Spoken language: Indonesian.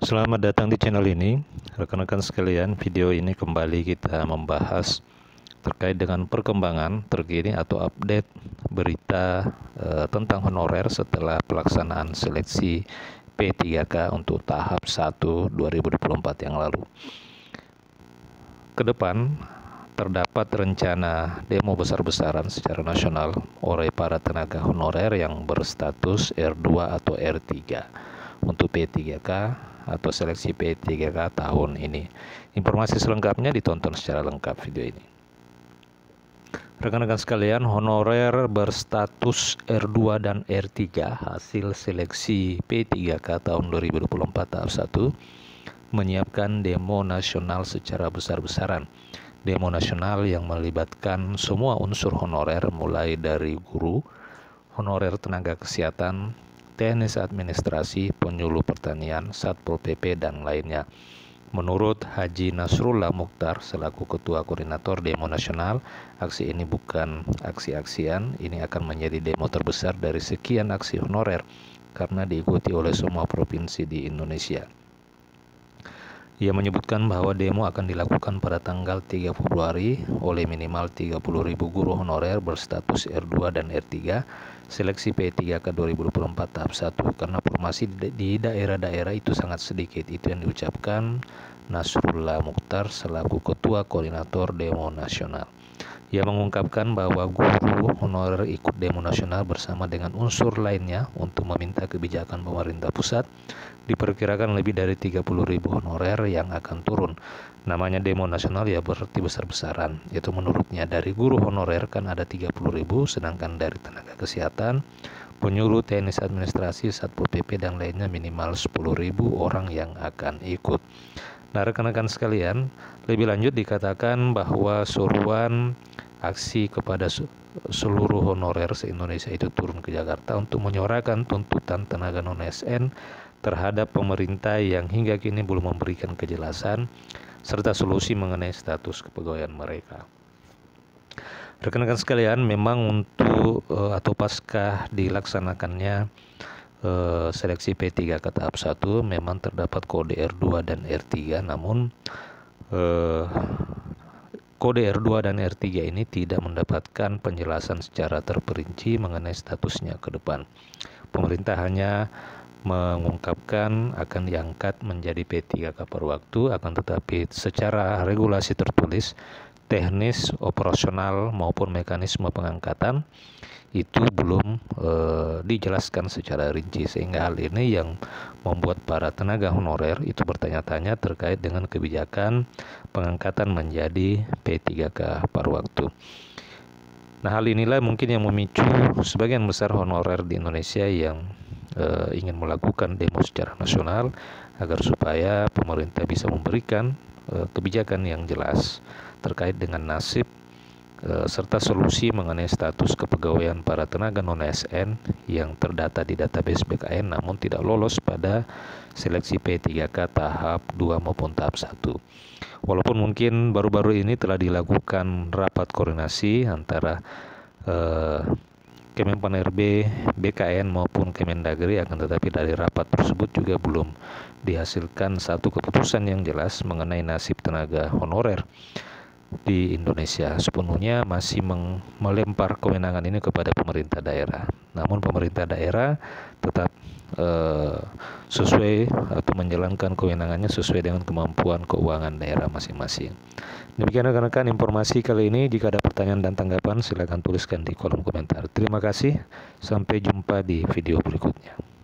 Selamat datang di channel ini, rekan-rekan sekalian. Video ini kembali kita membahas terkait dengan perkembangan terkini atau update berita tentang honorer setelah pelaksanaan seleksi P3K untuk tahap 1 2024 yang lalu. Kedepan terdapat rencana demo besar-besaran secara nasional oleh para tenaga honorer yang berstatus R2 atau R3 untuk P3K atau seleksi P3K tahun ini. Informasi selengkapnya ditonton secara lengkap video ini. Rekan-rekan sekalian, honorer berstatus R2 dan R3 hasil seleksi P3K tahun 2024 tahap 1 menyiapkan demo nasional secara besar-besaran. Demo nasional yang melibatkan semua unsur honorer mulai dari guru, honorer tenaga kesehatan, teknis administrasi, penyuluh pertanian, Satpol PP, dan lainnya. Menurut Haji Nasrullah Mukhtar selaku Ketua Koordinator Demo Nasional, aksi ini bukan aksi-aksian, ini akan menjadi demo terbesar dari sekian aksi honorer karena diikuti oleh semua provinsi di Indonesia. Ia menyebutkan bahwa demo akan dilakukan pada tanggal 3 Februari oleh minimal 30.000 guru honorer berstatus R2 dan R3 seleksi P3K 2024 tahap 1 karena formasi di daerah-daerah itu sangat sedikit. Itu yang diucapkan Nasrullah Mukhtar selaku Ketua Koordinator Demo Nasional. Ia mengungkapkan bahwa guru honorer ikut demo nasional bersama dengan unsur lainnya untuk meminta kebijakan pemerintah pusat. Diperkirakan lebih dari 30.000 honorer yang akan turun. Namanya demo nasional ya berarti besar-besaran. Itu menurutnya dari guru honorer kan ada 30.000, sedangkan dari tenaga kesehatan, penyuluh, teknis administrasi, Satpol PP, dan lainnya minimal 10.000 orang yang akan ikut. Nah, rekan-rekan sekalian, lebih lanjut dikatakan bahwa seruan aksi kepada seluruh honorer se-Indonesia itu turun ke Jakarta untuk menyuarakan tuntutan tenaga non-ASN terhadap pemerintah yang hingga kini belum memberikan kejelasan serta solusi mengenai status kepegawaian mereka. Rekan-rekan sekalian, memang untuk atau pasca dilaksanakannya seleksi P3K tahap 1 memang terdapat kode R2 dan R3, namun kode R2 dan R3 ini tidak mendapatkan penjelasan secara terperinci mengenai statusnya ke depan. Pemerintah hanya mengungkapkan akan diangkat menjadi P3K per waktu, akan tetapi secara regulasi tertulis, teknis, operasional maupun mekanisme pengangkatan itu belum dijelaskan secara rinci, sehingga hal ini yang membuat para tenaga honorer itu bertanya-tanya terkait dengan kebijakan pengangkatan menjadi P3K per waktu. Nah, hal inilah mungkin yang memicu sebagian besar honorer di Indonesia yang ingin melakukan demo secara nasional agar supaya pemerintah bisa memberikan kebijakan yang jelas terkait dengan nasib serta solusi mengenai status kepegawaian para tenaga non-ASN yang terdata di database BKN namun tidak lolos pada seleksi P3K tahap 2 maupun tahap 1. Walaupun mungkin baru-baru ini telah dilakukan rapat koordinasi antara Kemenpan RB, BKN maupun Kemendagri, akan tetapi dari rapat tersebut juga belum dihasilkan satu keputusan yang jelas mengenai nasib tenaga honorer di Indonesia. Sepenuhnya masih melempar kewenangan ini kepada pemerintah daerah. Namun pemerintah daerah tetap sesuai atau menjalankan kewenangannya sesuai dengan kemampuan keuangan daerah masing-masing. Demikian rekan-rekan informasi kali ini. Jika ada pertanyaan dan tanggapan silakan tuliskan di kolom komentar. Terima kasih. Sampai jumpa di video berikutnya.